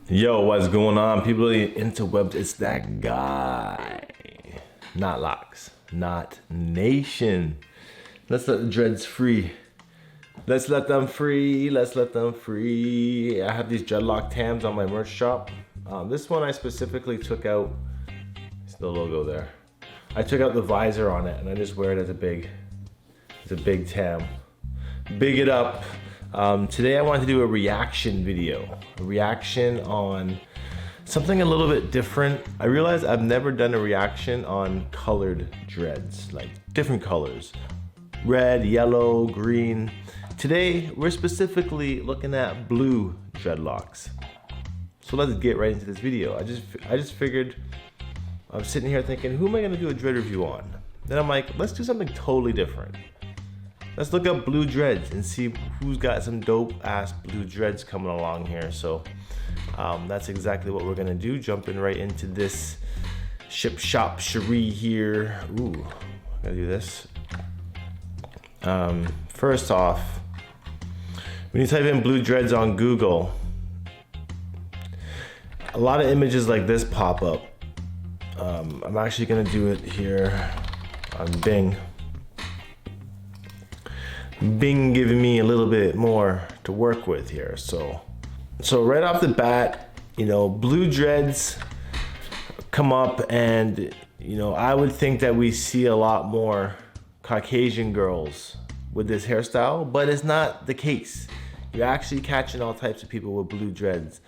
Yo, what's going on, people of the interwebs? It's that guy. Not locks, not nation. Let's let the dreads free. Let's let them free, let's let them free. I have these dreadlock tams on my merch shop. This one I specifically took out, it's the logo there. I took out the visor on it and I just wear it as a big tam. Big it up. Today I wanted to do a reaction video. A reaction on something a little bit different. I realized I've never done a reaction on colored dreads, like different colors. Red, yellow, green. Today, we're specifically looking at blue dreadlocks. So let's get right into this video. I just figured, I was sitting here thinking, who am I gonna do a dread review on? Then I'm like, let's do something totally different. Let's look up blue dreads and see who's got some dope ass blue dreads coming along here. So that's exactly what we're gonna do. Jumping right into this shop cherie here. Ooh, I gotta do this. First off, when you type in blue dreads on Google, a lot of images like this pop up. I'm actually gonna do it here on Bing. Bing giving me a little bit more to work with here. So right off the bat, you know, blue dreads come up and, you know, I would think that we see a lot more Caucasian girls with this hairstyle, but it's not the case. You're actually catching all types of people with blue dreads.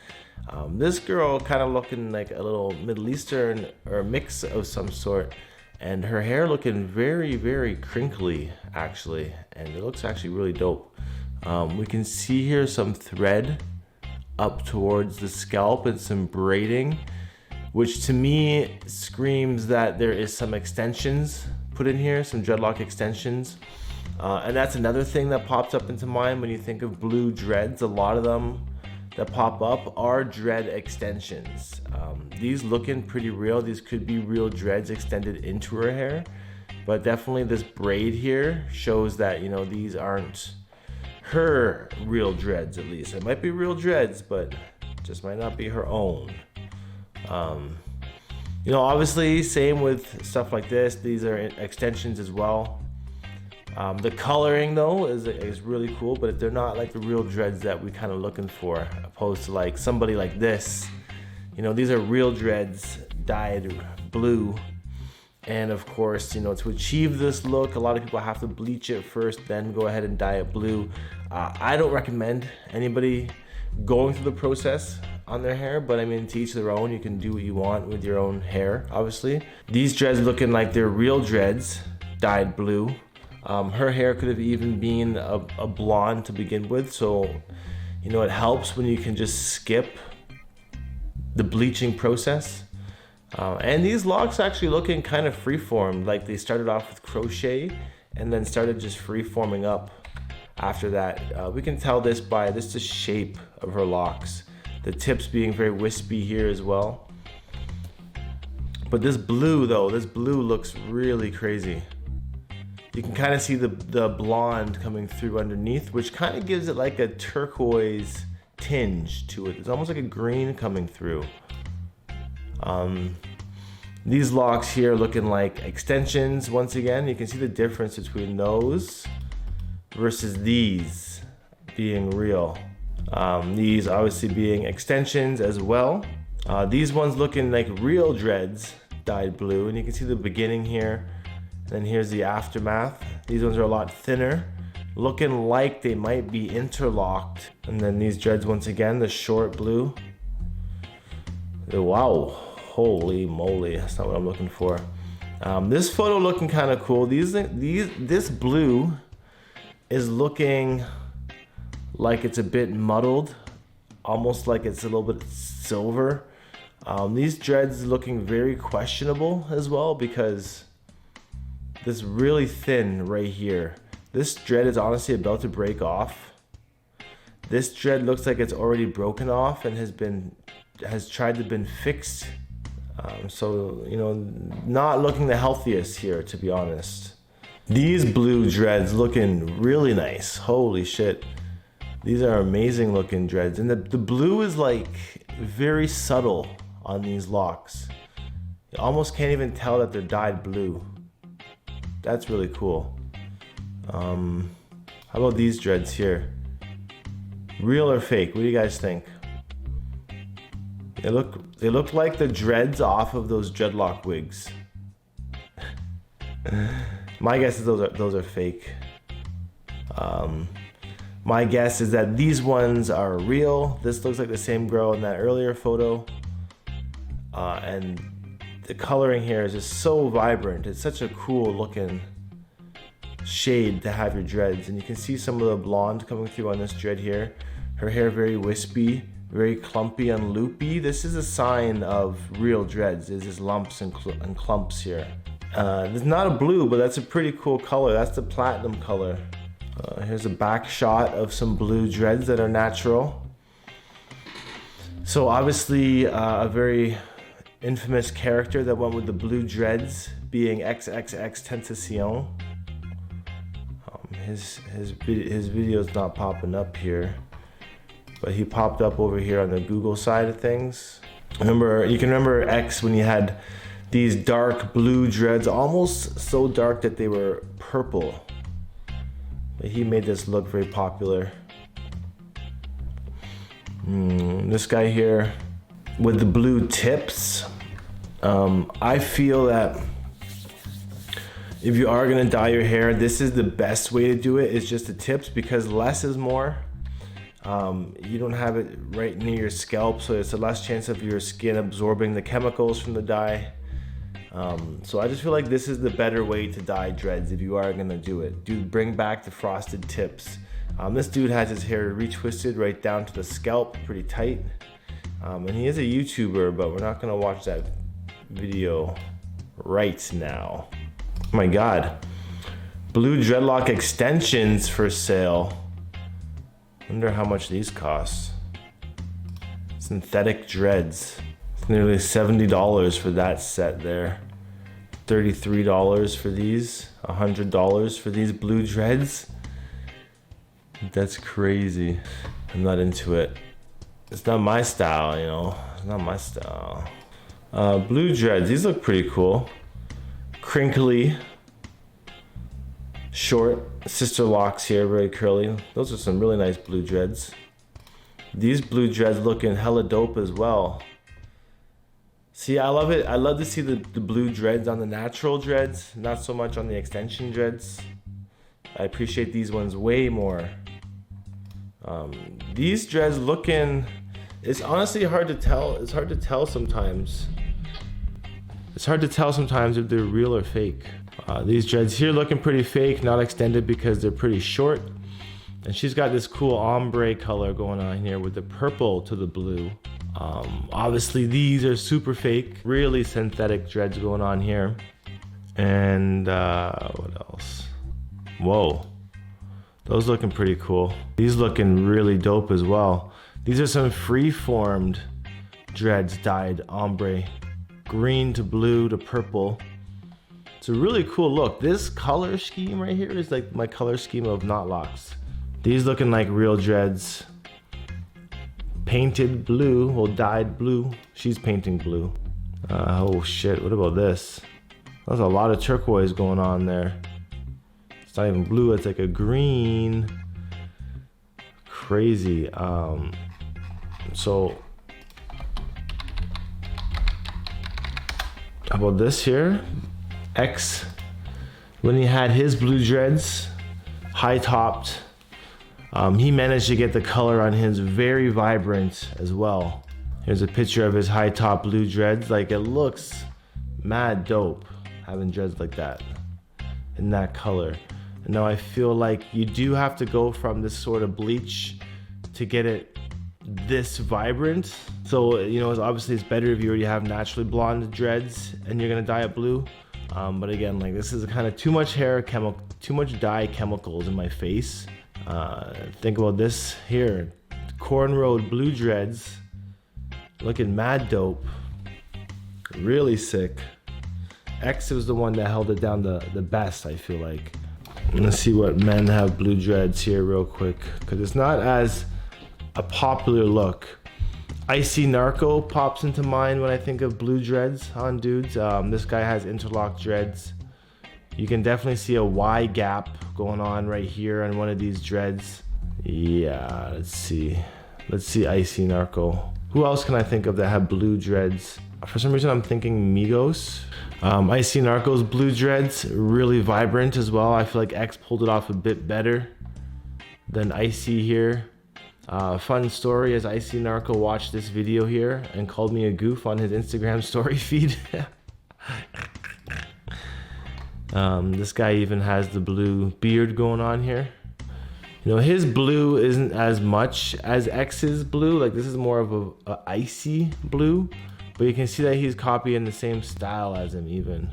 This girl kind of looking like a little Middle Eastern or a mix of some sort, and her hair looking very, very crinkly actually, and it looks actually really dope. We can see here some thread up towards the scalp and some braiding, which to me screams that there is some extensions put in here, some dreadlock extensions. And that's another thing that pops up into mind when you think of blue dreads. A lot of them that pop up are dread extensions. These looking pretty real. These could be real dreads extended into her hair, but definitely this braid here shows that, you know, these aren't her real dreads. At least it might be real dreads, but just might not be her own. You know, obviously same with stuff like this. These are extensions as well. The coloring though is really cool, but they're not like the real dreads that we kind of looking for, opposed to like somebody like this. You know, these are real dreads dyed blue. And of course, you know, to achieve this look, a lot of people have to bleach it first, then go ahead and dye it blue. I don't recommend anybody going through the process on their hair, but I mean, to each their own. You can do what you want with your own hair, obviously. These dreads looking like they're real dreads dyed blue. Her hair could have even been a blonde to begin with, so you know, it helps when you can just skip the bleaching process. And these locks actually looking kind of free-formed, like they started off with crochet and then started just free-forming up after that. We can tell this by the shape of her locks, the tips being very wispy here as well. But this blue though, this blue looks really crazy. You can kind of see the blonde coming through underneath, which kind of gives it like a turquoise tinge to it. It's almost like a green coming through. These locks here looking like extensions. Once again, you can see the difference between those versus these being real. These obviously being extensions as well. These ones looking like real dreads dyed blue, and you can see the beginning here. Then here's the aftermath. These ones are a lot thinner, looking like they might be interlocked. And then these dreads once again, the short blue. Wow, holy moly, that's not what I'm looking for. This photo looking kind of cool. This blue is looking like it's a bit muddled, almost like it's a little bit silver. These dreads looking very questionable as well, because this really thin right here. This dread is honestly about to break off. This dread looks like it's already broken off and has tried to been fixed. So, you know, not looking the healthiest here, to be honest. These blue dreads looking really nice. Holy shit. These are amazing looking dreads. And the blue is like very subtle on these locks. You almost can't even tell that they're dyed blue. That's really cool. How about these dreads here? Real or fake? What do you guys think? They look like the dreads off of those dreadlock wigs. My guess is those are fake. My guess is that these ones are real. This looks like the same girl in that earlier photo. And the coloring here is just so vibrant. It's such a cool looking shade to have your dreads. And you can see some of the blonde coming through on this dread here. Her hair very wispy, very clumpy and loopy. This is a sign of real dreads. There's just lumps and clumps here. There's not a blue, but that's a pretty cool color. That's the platinum color. Here's a back shot of some blue dreads that are natural. So obviously a very infamous character that went with the blue dreads being XXX Tentacion. His video's not popping up here, but he popped up over here on the Google side of things. You can remember X when he had these dark blue dreads, almost so dark that they were purple. But he made this look very popular. This guy here with the blue tips. I feel that if you are gonna dye your hair, this is the best way to do it, is just the tips, because less is more. You don't have it right near your scalp, so it's a less chance of your skin absorbing the chemicals from the dye. So I just feel like this is the better way to dye dreads if you are gonna do it. Bring back the frosted tips. This dude has his hair retwisted right down to the scalp, pretty tight. And he is a YouTuber, but we're not gonna watch that video right now. Oh my God, blue dreadlock extensions for sale. Wonder how much these cost. Synthetic dreads. It's nearly $70 for that set there. $33 for these. $100 for these blue dreads. That's crazy. I'm not into it. It's not my style, you know. It's not my style. Blue dreads. These look pretty cool. Crinkly. Short sister locks here, very curly. Those are some really nice blue dreads. These blue dreads looking hella dope as well. See, I love it. I love to see the blue dreads on the natural dreads, not so much on the extension dreads. I appreciate these ones way more. These dreads looking, it's honestly hard to tell. It's hard to tell sometimes. It's hard to tell sometimes if they're real or fake. These dreads here looking pretty fake, not extended because they're pretty short. And she's got this cool ombre color going on here with the purple to the blue. Obviously these are super fake, really synthetic dreads going on here. And what else? Whoa, those looking pretty cool. These looking really dope as well. These are some free-formed dreads dyed ombre, green to blue to purple. It's a really cool look. This color scheme right here is like my color scheme of knot locks. These looking like real dreads. Painted blue, well, dyed blue. She's painting blue. Oh shit, what about this? There's a lot of turquoise going on there. It's not even blue, it's like a green. Crazy. So, how about this here? X, when he had his blue dreads, high topped, he managed to get the color on his very vibrant as well. Here's a picture of his high top blue dreads. Like, it looks mad dope having dreads like that in that color. And now I feel like you do have to go from this sort of bleach to get it this vibrant. So, you know, obviously it's better if you already have naturally blonde dreads and you're gonna dye it blue. But again, like, this is kind of too much hair chemical, too much dye chemicals in my face. Think about this here, cornrowed blue dreads, looking mad dope, really sick. X was the one that held it down the best, I feel like. Let's see what men have blue dreads here real quick, because it's not as a popular look. Icy Narco pops into mind when I think of blue dreads on dudes. This guy has interlock dreads. You can definitely see a Y gap going on right here on one of these dreads. Yeah, let's see Icy Narco. Who else can I think of that have blue dreads? For some reason I'm thinking Migos. Icy Narco's blue dreads, really vibrant as well. I feel like X pulled it off a bit better than Icy here. Fun story is Icy Narco watched this video here and called me a goof on his Instagram story feed. This guy even has the blue beard going on here. You know, his blue isn't as much as X's blue. Like, this is more of a icy blue. But you can see that he's copying the same style as him, even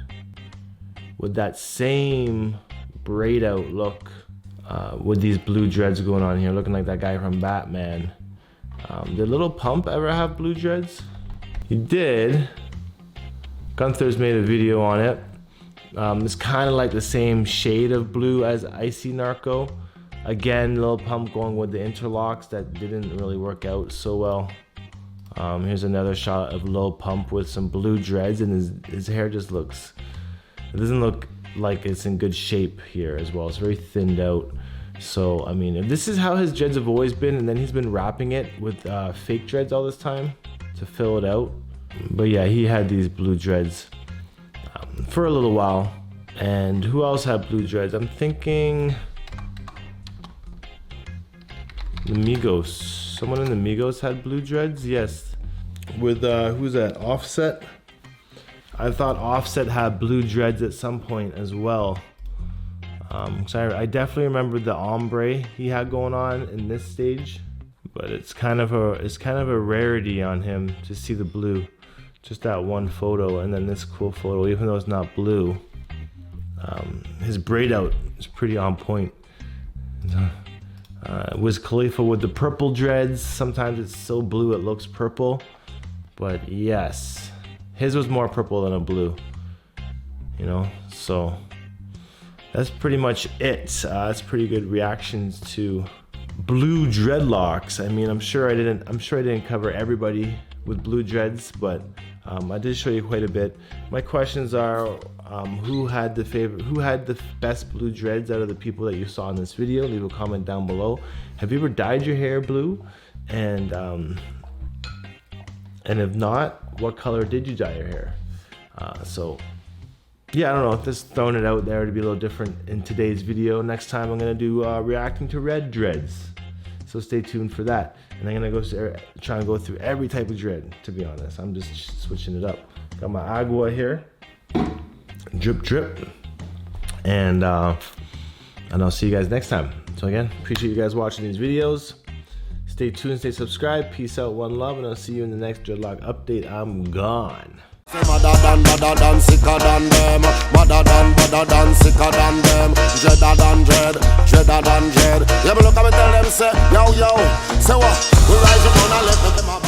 with that same braid out look, with these blue dreads going on here, looking like that guy from Batman. Did Lil Pump ever have blue dreads? He did. Gunther's made a video on it. It's kind of like the same shade of blue as Icy Narco. Again, Lil Pump going with the interlocks that didn't really work out so well. Here's another shot of Lil Pump with some blue dreads, and his hair just looks, it doesn't look like it's in good shape here as well. It's very thinned out. So, I mean, if this is how his dreads have always been, and then he's been wrapping it with fake dreads all this time to fill it out. But yeah, he had these blue dreads for a little while. And who else had blue dreads? I'm thinking the Migos. Someone in the Migos had blue dreads, yes. With who's that? Offset. I thought Offset had blue dreads at some point as well. So I definitely remember the ombre he had going on in this stage, but it's kind of a rarity on him to see the blue. Just that one photo, and then this cool photo, even though it's not blue. His braid out is pretty on point. Wiz Khalifa with the purple dreads. Sometimes it's so blue it looks purple, but yes, his was more purple than a blue, you know. So that's pretty much it. That's pretty good reactions to blue dreadlocks. I mean, I'm sure I didn't cover everybody with blue dreads, but I did show you quite a bit. My questions are, who had the best blue dreads out of the people that you saw in this video? Leave a comment down below. Have you ever dyed your hair blue? And if not, what color did you dye your hair? So yeah, I don't know, just throwing it out there to be a little different in today's video. Next time I'm gonna do reacting to red dreads, so stay tuned for that. And I'm gonna try and go through every type of dread, to be honest. I'm just switching it up. Got my agua here, drip drip, and I'll see you guys next time. So again, appreciate you guys watching these videos. Stay tuned, stay subscribed. Peace out, one love, and I'll see you in the next dreadlock update. I'm gone. Madder than, sicker than them. Madder than, sicker than them. Dreader than dread, dreader than dread. Yeah, but look at me tell them, say, yo, say what? We rise up on and let them